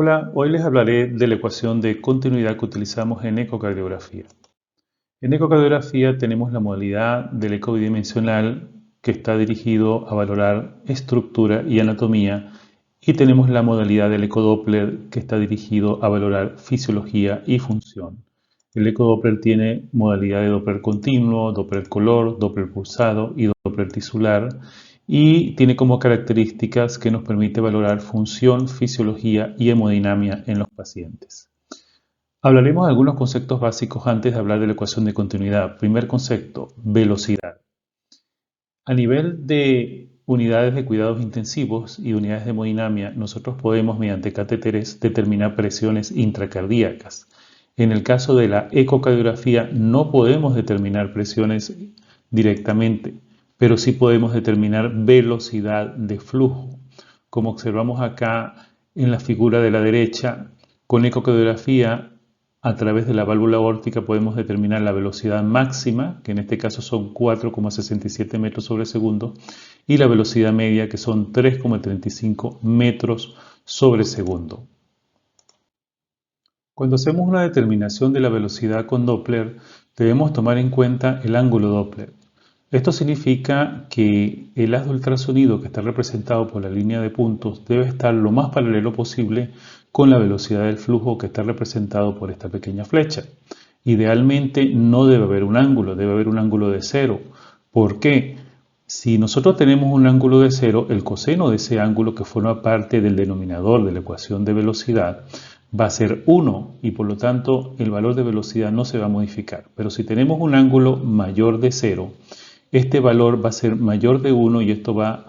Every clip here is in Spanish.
Hola, hoy les hablaré de la ecuación de continuidad que utilizamos en ecocardiografía. En ecocardiografía tenemos la modalidad del eco bidimensional que está dirigido a valorar estructura y anatomía y tenemos la modalidad del ecodoppler que está dirigido a valorar fisiología y función. El ecodoppler tiene modalidad de Doppler continuo, Doppler color, Doppler pulsado y Doppler tisular y tiene como características que nos permite valorar función, fisiología y hemodinamia en los pacientes. Hablaremos de algunos conceptos básicos antes de hablar de la ecuación de continuidad. Primer concepto, velocidad. A nivel de unidades de cuidados intensivos y unidades de hemodinamia, nosotros podemos, mediante catéteres, determinar presiones intracardíacas. En el caso de la ecocardiografía, no podemos determinar presiones directamente, pero sí podemos determinar velocidad de flujo. Como observamos acá en la figura de la derecha, con ecocardiografía a través de la válvula aórtica podemos determinar la velocidad máxima, que en este caso son 4,67 metros sobre segundo, y la velocidad media, que son 3,35 metros sobre segundo. Cuando hacemos una determinación de la velocidad con Doppler, debemos tomar en cuenta el ángulo Doppler. Esto significa que el haz de ultrasonido que está representado por la línea de puntos debe estar lo más paralelo posible con la velocidad del flujo que está representado por esta pequeña flecha. Idealmente no debe haber un ángulo, debe haber un ángulo de cero. ¿Por qué? Si nosotros tenemos un ángulo de cero, el coseno de ese ángulo que forma parte del denominador de la ecuación de velocidad va a ser 1 y por lo tanto el valor de velocidad no se va a modificar. Pero si tenemos un ángulo mayor de 0, este valor va a ser mayor de 1 y esto va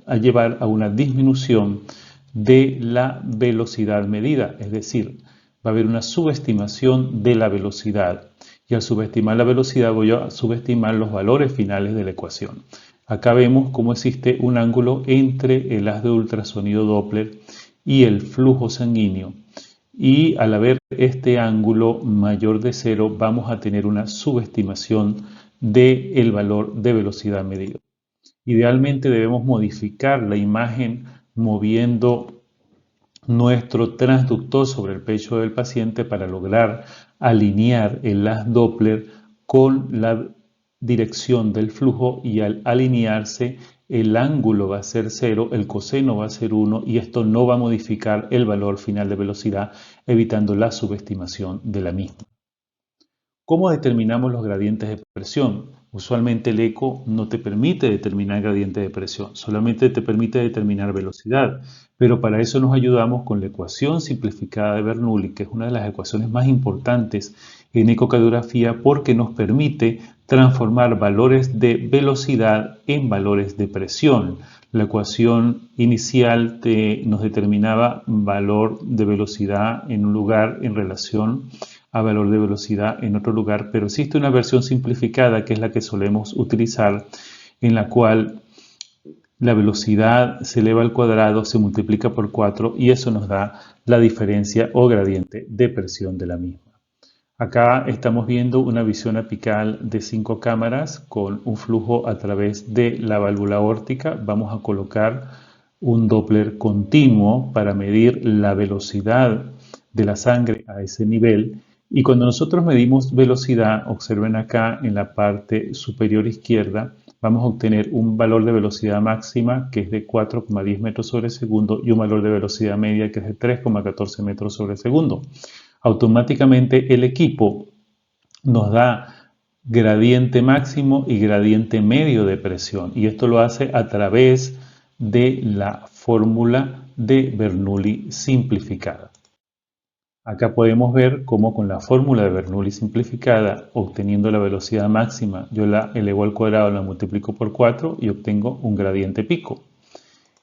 a llevar a una disminución de la velocidad medida, es decir, va a haber una subestimación de la velocidad y al subestimar la velocidad voy a subestimar los valores finales de la ecuación. Acá vemos cómo existe un ángulo entre el haz de ultrasonido Doppler y el flujo sanguíneo y al haber este ángulo mayor de 0 vamos a tener una subestimación del valor de velocidad medido. Idealmente debemos modificar la imagen moviendo nuestro transductor sobre el pecho del paciente para lograr alinear el haz Doppler con la dirección del flujo y al alinearse el ángulo va a ser 0, el coseno va a ser 1 y esto no va a modificar el valor final de velocidad, evitando la subestimación de la misma. ¿Cómo determinamos los gradientes de presión? Usualmente el eco no te permite determinar gradiente de presión, solamente te permite determinar velocidad, pero para eso nos ayudamos con la ecuación simplificada de Bernoulli, que es una de las ecuaciones más importantes en ecocardiografía porque nos permite transformar valores de velocidad en valores de presión. La ecuación inicial nos determinaba valor de velocidad en un lugar en relación a valor de velocidad en otro lugar, pero existe una versión simplificada que es la que solemos utilizar, en la cual la velocidad se eleva al cuadrado, se multiplica por 4 y eso nos da la diferencia o gradiente de presión de la misma. Acá estamos viendo una visión apical de 5 cámaras con un flujo a través de la válvula aórtica. Vamos a colocar un Doppler continuo para medir la velocidad de la sangre a ese nivel. Y cuando nosotros medimos velocidad, observen acá en la parte superior izquierda, vamos a obtener un valor de velocidad máxima que es de 4,10 metros sobre segundo y un valor de velocidad media que es de 3,14 metros sobre segundo. Automáticamente el equipo nos da gradiente máximo y gradiente medio de presión y esto lo hace a través de la fórmula de Bernoulli simplificada. Acá podemos ver cómo con la fórmula de Bernoulli simplificada, obteniendo la velocidad máxima, yo la elevo al cuadrado, la multiplico por 4 y obtengo un gradiente pico.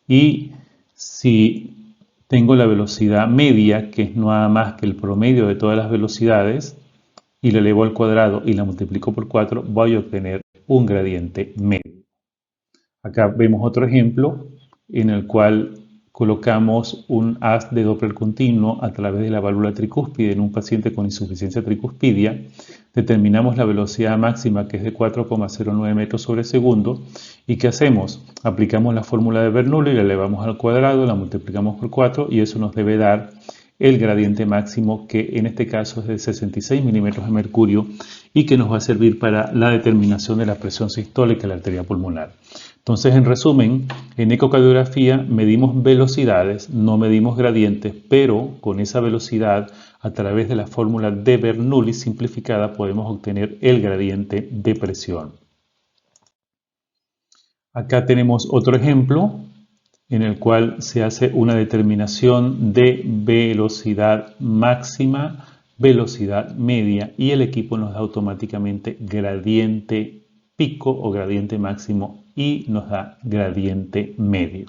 Y si tengo la velocidad media, que es nada más que el promedio de todas las velocidades, y la elevo al cuadrado y la multiplico por 4, voy a obtener un gradiente medio. Acá vemos otro ejemplo en el cual colocamos un haz de Doppler continuo a través de la válvula tricúspide en un paciente con insuficiencia tricuspidia. Determinamos la velocidad máxima que es de 4,09 metros sobre segundo. ¿Y qué hacemos? Aplicamos la fórmula de Bernoulli, la elevamos al cuadrado, la multiplicamos por 4 y eso nos debe dar el gradiente máximo, que en este caso es de 66 milímetros de mercurio y que nos va a servir para la determinación de la presión sistólica de la arteria pulmonar. Entonces, en resumen, en ecocardiografía medimos velocidades, no medimos gradientes, pero con esa velocidad, a través de la fórmula de Bernoulli simplificada, podemos obtener el gradiente de presión. Acá tenemos otro ejemplo en el cual se hace una determinación de velocidad máxima, velocidad media, y el equipo nos da automáticamente gradiente pico o gradiente máximo y nos da gradiente medio.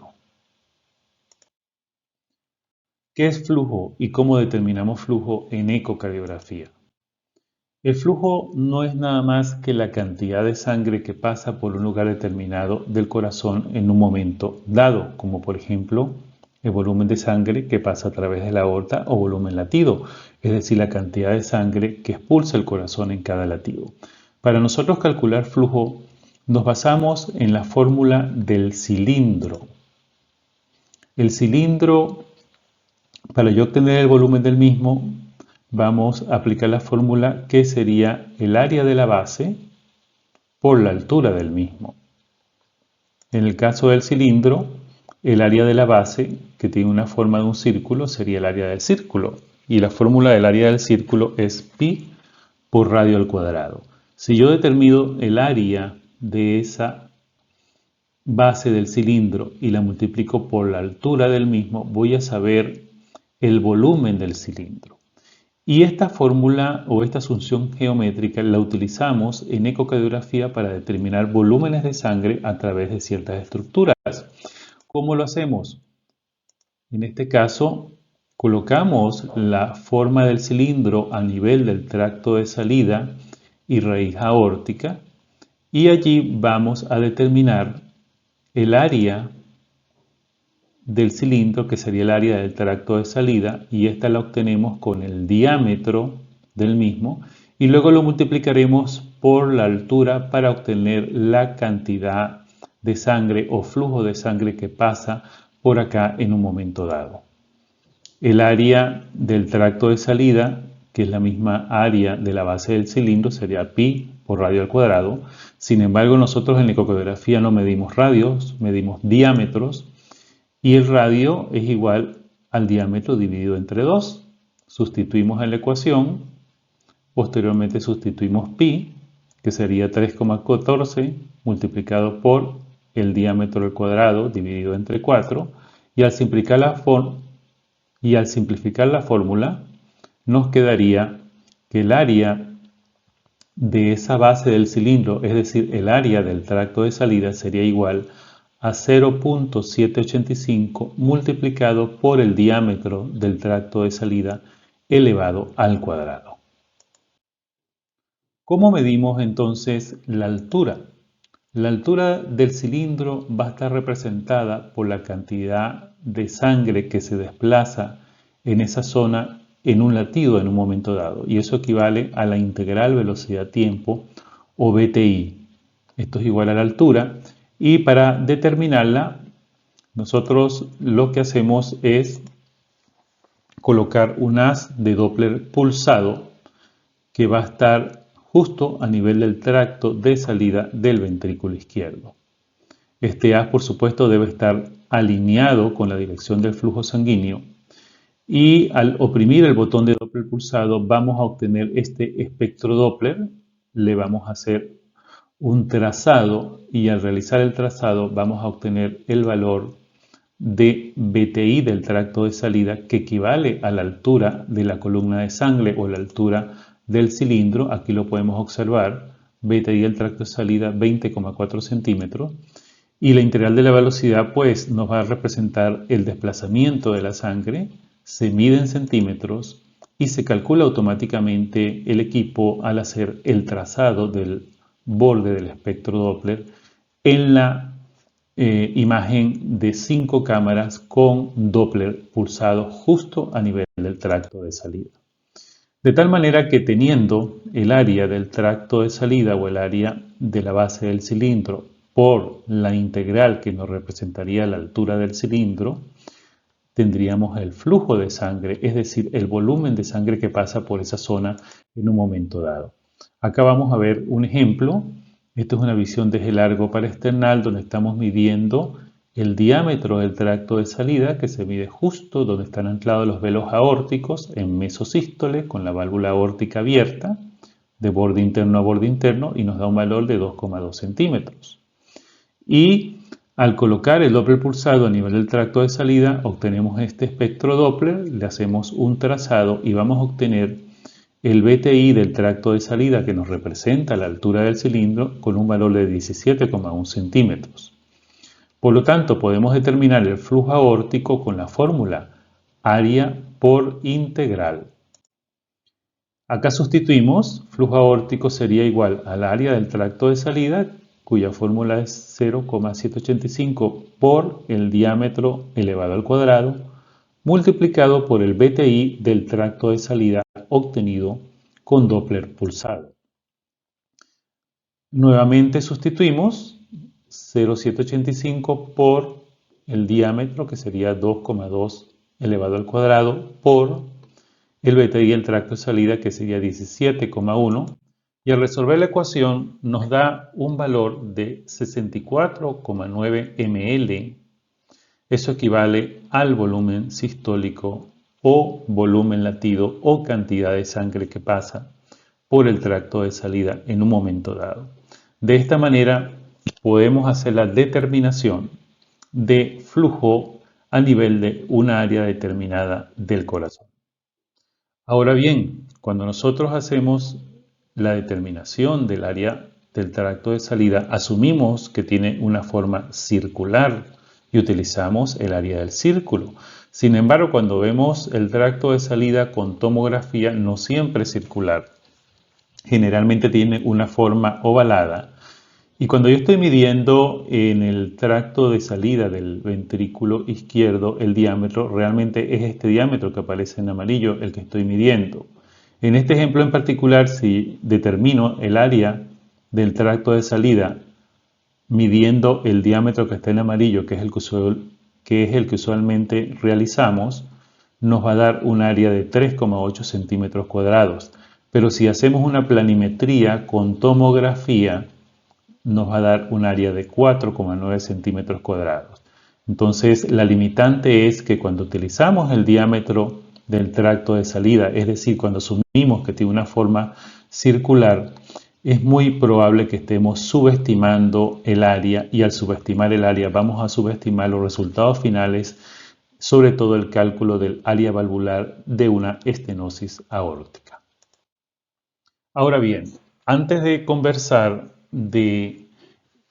¿Qué es flujo y cómo determinamos flujo en ecocardiografía? El flujo no es nada más que la cantidad de sangre que pasa por un lugar determinado del corazón en un momento dado, como por ejemplo el volumen de sangre que pasa a través de la aorta o volumen latido, es decir, la cantidad de sangre que expulsa el corazón en cada latido. Para nosotros calcular flujo nos basamos en la fórmula del cilindro. El cilindro, para yo obtener el volumen del mismo, vamos a aplicar la fórmula que sería el área de la base por la altura del mismo. En el caso del cilindro, el área de la base, que tiene una forma de un círculo, sería el área del círculo. Y la fórmula del área del círculo es pi por radio al cuadrado. Si yo determino el área de esa base del cilindro y la multiplico por la altura del mismo, voy a saber el volumen del cilindro. Y esta fórmula o esta asunción geométrica la utilizamos en ecocardiografía para determinar volúmenes de sangre a través de ciertas estructuras. ¿Cómo lo hacemos? En este caso, colocamos la forma del cilindro a nivel del tracto de salida y raíz aórtica, y allí vamos a determinar el área del cilindro, que sería el área del tracto de salida, y esta la obtenemos con el diámetro del mismo, y luego lo multiplicaremos por la altura para obtener la cantidad de sangre o flujo de sangre que pasa por acá en un momento dado. El área del tracto de salida, que es la misma área de la base del cilindro, sería pi por radio al cuadrado. Sin embargo, nosotros en la ecocardiografía no medimos radios, medimos diámetros, y el radio es igual al diámetro dividido entre 2. Sustituimos en la ecuación, posteriormente sustituimos pi, que sería 3,14 multiplicado por el diámetro al cuadrado dividido entre 4, y al simplificar la fórmula nos quedaría que el área de esa base del cilindro, es decir, el área del tracto de salida, sería igual a 0.785 multiplicado por el diámetro del tracto de salida elevado al cuadrado. ¿Cómo medimos entonces la altura? La altura del cilindro va a estar representada por la cantidad de sangre que se desplaza en esa zona en un latido en un momento dado, y eso equivale a la integral velocidad-tiempo o VTI. Esto es igual a la altura, y para determinarla nosotros lo que hacemos es colocar un haz de Doppler pulsado que va a estar justo a nivel del tracto de salida del ventrículo izquierdo. Este haz, por supuesto, debe estar alineado con la dirección del flujo sanguíneo, y al oprimir el botón de Doppler pulsado vamos a obtener este espectro Doppler. Le vamos a hacer un trazado, y al realizar el trazado vamos a obtener el valor de VTI del tracto de salida, que equivale a la altura de la columna de sangre o la altura del cilindro. Aquí lo podemos observar, VTI del tracto de salida 20,4 centímetros, y la integral de la velocidad pues nos va a representar el desplazamiento de la sangre, se mide en centímetros y se calcula automáticamente el equipo al hacer el trazado del borde del espectro Doppler en la imagen de 5 cámaras con Doppler pulsado justo a nivel del tracto de salida. De tal manera que, teniendo el área del tracto de salida o el área de la base del cilindro por la integral que nos representaría la altura del cilindro, tendríamos el flujo de sangre, es decir, el volumen de sangre que pasa por esa zona en un momento dado. Acá vamos a ver un ejemplo. Esto es una visión de eje largo para external donde estamos midiendo el diámetro del tracto de salida, que se mide justo donde están anclados los velos aórticos en mesosístole con la válvula aórtica abierta de borde interno a borde interno, y nos da un valor de 2,2 centímetros. Y al colocar el Doppler pulsado a nivel del tracto de salida, obtenemos este espectro Doppler, le hacemos un trazado y vamos a obtener el BTI del tracto de salida, que nos representa la altura del cilindro, con un valor de 17,1 centímetros. Por lo tanto, podemos determinar el flujo aórtico con la fórmula área por integral. Acá sustituimos, flujo aórtico sería igual al área del tracto de salida, cuya fórmula es 0,785 por el diámetro elevado al cuadrado, multiplicado por el BTI del tracto de salida obtenido con Doppler pulsado. Nuevamente sustituimos 0,785 por el diámetro, que sería 2,2 elevado al cuadrado, por el BTI del tracto de salida, que sería 17,1, y al resolver la ecuación nos da un valor de 64,9 ml. Eso equivale al volumen sistólico o volumen latido o cantidad de sangre que pasa por el tracto de salida en un momento dado. De esta manera podemos hacer la determinación de flujo a nivel de una área determinada del corazón. Ahora bien, cuando nosotros hacemos la determinación del área del tracto de salida, asumimos que tiene una forma circular y utilizamos el área del círculo. Sin embargo, cuando vemos el tracto de salida con tomografía, no siempre es circular. Generalmente tiene una forma ovalada. Y cuando yo estoy midiendo en el tracto de salida del ventrículo izquierdo el diámetro, realmente es este diámetro que aparece en amarillo el que estoy midiendo. En este ejemplo en particular, si determino el área del tracto de salida midiendo el diámetro que está en amarillo, que es el que usualmente realizamos, nos va a dar un área de 3,8 centímetros cuadrados. Pero si hacemos una planimetría con tomografía, nos va a dar un área de 4,9 centímetros cuadrados. Entonces, la limitante es que cuando utilizamos el diámetro del tracto de salida, es decir, cuando asumimos que tiene una forma circular, es muy probable que estemos subestimando el área, y al subestimar el área vamos a subestimar los resultados finales, sobre todo el cálculo del área valvular de una estenosis aórtica. Ahora bien, antes de conversar de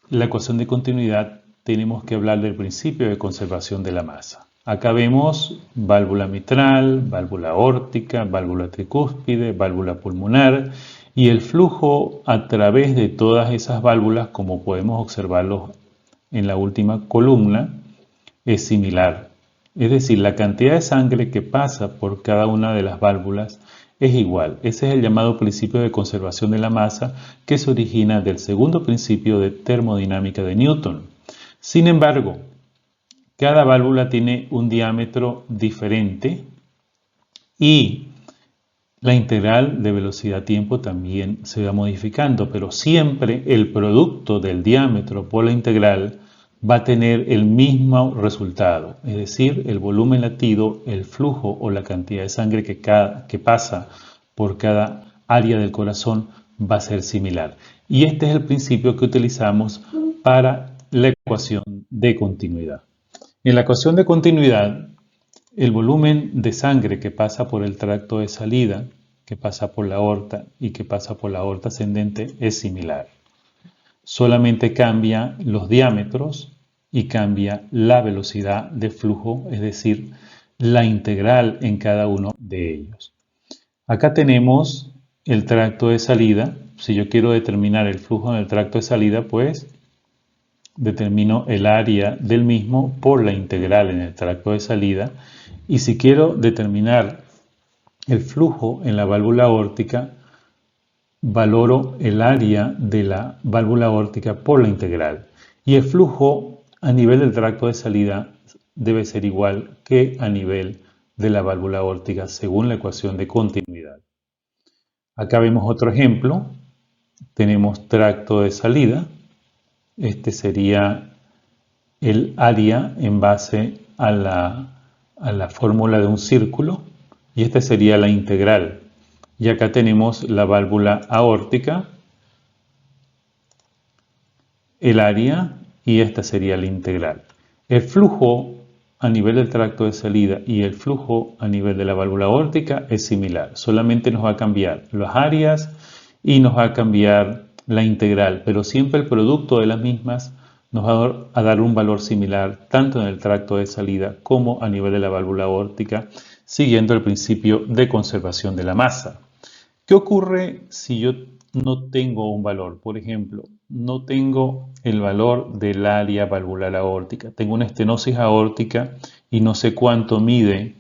la ecuación de continuidad, tenemos que hablar del principio de conservación de la masa. Acá vemos válvula mitral, válvula aórtica, válvula tricúspide, válvula pulmonar, y el flujo a través de todas esas válvulas, como podemos observarlo en la última columna, es similar. Es decir, la cantidad de sangre que pasa por cada una de las válvulas es igual. Ese es el llamado principio de conservación de la masa, que se origina del segundo principio de termodinámica de Newton. Sin embargo, cada válvula tiene un diámetro diferente y la integral de velocidad-tiempo también se va modificando, pero siempre el producto del diámetro por la integral va a tener el mismo resultado, es decir, el volumen latido, el flujo o la cantidad de sangre que pasa por cada área del corazón va a ser similar. Y este es el principio que utilizamos para la ecuación de continuidad. En la ecuación de continuidad, el volumen de sangre que pasa por el tracto de salida, que pasa por la aorta y que pasa por la aorta ascendente es similar. Solamente cambia los diámetros y cambia la velocidad de flujo, es decir, la integral en cada uno de ellos. Acá tenemos el tracto de salida. Si yo quiero determinar el flujo en el tracto de salida, pues determino el área del mismo por la integral en el tracto de salida. Y si quiero determinar el flujo en la válvula aórtica, valoro el área de la válvula aórtica por la integral. Y el flujo a nivel del tracto de salida debe ser igual que a nivel de la válvula aórtica según la ecuación de continuidad. Acá vemos otro ejemplo. Tenemos tracto de salida. Este sería el área en base a la fórmula de un círculo y esta sería la integral. Y acá tenemos la válvula aórtica, el área y esta sería la integral. El flujo a nivel del tracto de salida y el flujo a nivel de la válvula aórtica es similar. Solamente nos va a cambiar las áreas y nos va a cambiar la integral, pero siempre el producto de las mismas nos va a dar un valor similar tanto en el tracto de salida como a nivel de la válvula aórtica, siguiendo el principio de conservación de la masa. ¿Qué ocurre si yo no tengo un valor? Por ejemplo, no tengo el valor del área valvular aórtica. Tengo una estenosis aórtica y no sé cuánto mide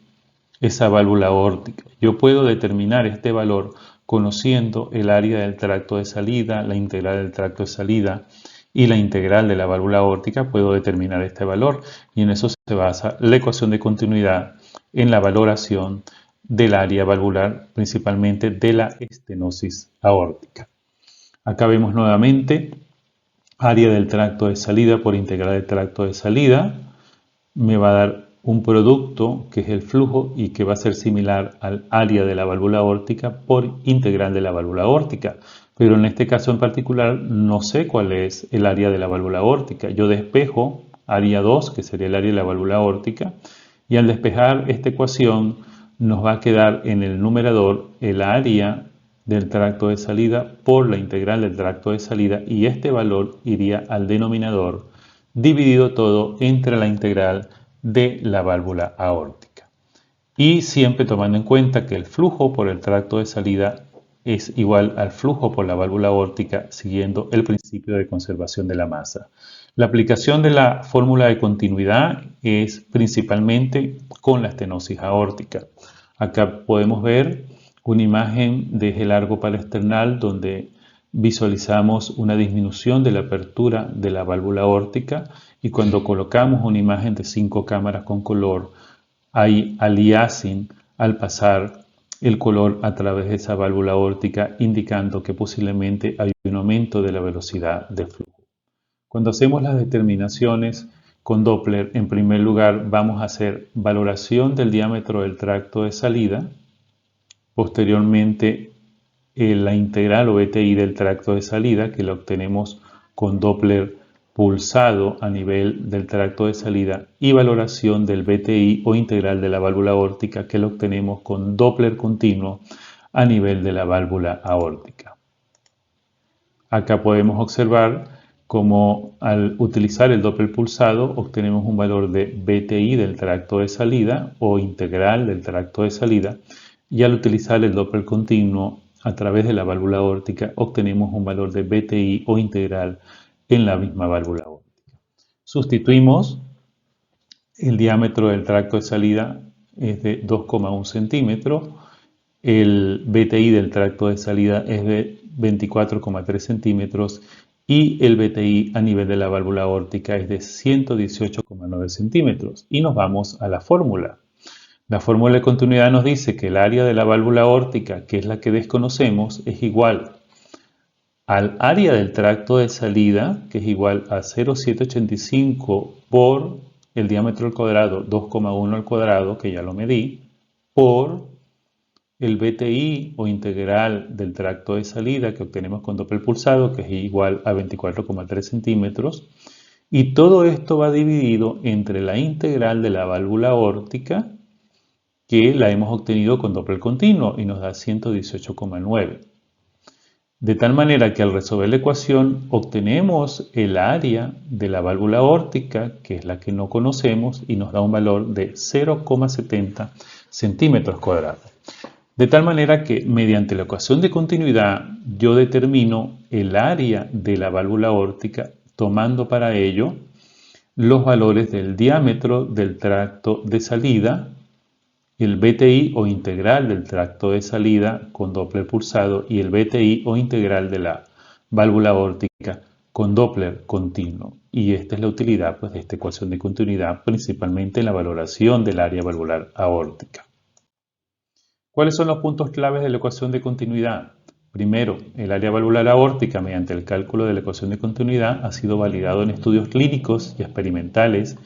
esa válvula aórtica. Yo puedo determinar este valor conociendo el área del tracto de salida, la integral del tracto de salida y la integral de la válvula aórtica. Puedo determinar este valor y en eso se basa la ecuación de continuidad en la valoración del área valvular, principalmente de la estenosis aórtica. Acá vemos nuevamente área del tracto de salida por integral del tracto de salida. Me va a dar un producto que es el flujo y que va a ser similar al área de la válvula aórtica por integral de la válvula aórtica. Pero en este caso en particular no sé cuál es el área de la válvula aórtica. Yo despejo área 2, que sería el área de la válvula aórtica, y al despejar esta ecuación nos va a quedar en el numerador el área del tracto de salida por la integral del tracto de salida y este valor iría al denominador dividido todo entre la integral de la válvula aórtica. Y siempre tomando en cuenta que el flujo por el tracto de salida es igual al flujo por la válvula aórtica siguiendo el principio de conservación de la masa. La aplicación de la fórmula de continuidad es principalmente con la estenosis aórtica. Acá podemos ver una imagen de eje largo paraesternal donde visualizamos una disminución de la apertura de la válvula aórtica y cuando colocamos una imagen de 5 cámaras con color hay aliasing al pasar el color a través de esa válvula aórtica indicando que posiblemente hay un aumento de la velocidad de flujo. Cuando hacemos las determinaciones con Doppler, en primer lugar vamos a hacer valoración del diámetro del tracto de salida, posteriormente la integral o BTI del tracto de salida que la obtenemos con Doppler pulsado a nivel del tracto de salida y valoración del BTI o integral de la válvula aórtica que la obtenemos con Doppler continuo a nivel de la válvula aórtica. Acá podemos observar cómo al utilizar el Doppler pulsado obtenemos un valor de BTI del tracto de salida o integral del tracto de salida y al utilizar el Doppler continuo a través de la válvula aórtica obtenemos un valor de BTI o integral en la misma válvula aórtica. Sustituimos el diámetro del tracto de salida es de 2,1 centímetros, el BTI del tracto de salida es de 24,3 centímetros y el BTI a nivel de la válvula aórtica es de 118,9 centímetros. Y nos vamos a la fórmula. La fórmula de continuidad nos dice que el área de la válvula aórtica, que es la que desconocemos, es igual al área del tracto de salida, que es igual a 0,785 por el diámetro al cuadrado, 2,1 al cuadrado, que ya lo medí, por el BTI o integral del tracto de salida que obtenemos con Doppler pulsado, que es igual a 24,3 centímetros. Y todo esto va dividido entre la integral de la válvula aórtica, que la hemos obtenido con Doppler continuo y nos da 118,9. De tal manera que al resolver la ecuación obtenemos el área de la válvula aórtica, que es la que no conocemos, y nos da un valor de 0,70 centímetros cuadrados. De tal manera que mediante la ecuación de continuidad yo determino el área de la válvula aórtica tomando para ello los valores del diámetro del tracto de salida, el BTI o integral del tracto de salida con Doppler pulsado y el BTI o integral de la válvula aórtica con Doppler continuo. Y esta es la utilidad de esta ecuación de continuidad, principalmente en la valoración del área valvular aórtica. ¿Cuáles son los puntos claves de la ecuación de continuidad? Primero, el área valvular aórtica mediante el cálculo de la ecuación de continuidad ha sido validado en estudios clínicos y experimentales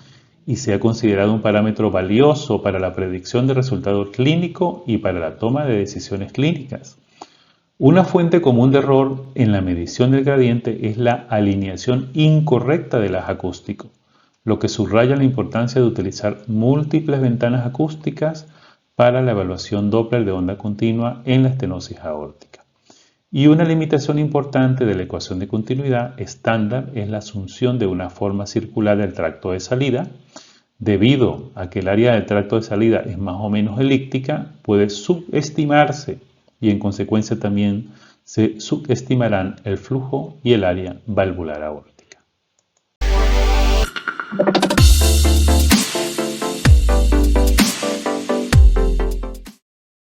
y se ha considerado un parámetro valioso para la predicción de resultado clínico y para la toma de decisiones clínicas. Una fuente común de error en la medición del gradiente es la alineación incorrecta del haz acústico, lo que subraya la importancia de utilizar múltiples ventanas acústicas para la evaluación Doppler de onda continua en la estenosis aórtica. Y una limitación importante de la ecuación de continuidad estándar es la asunción de una forma circular del tracto de salida. Debido a que el área del tracto de salida es más o menos elíptica, puede subestimarse y en consecuencia también se subestimarán el flujo y el área valvular aórtica.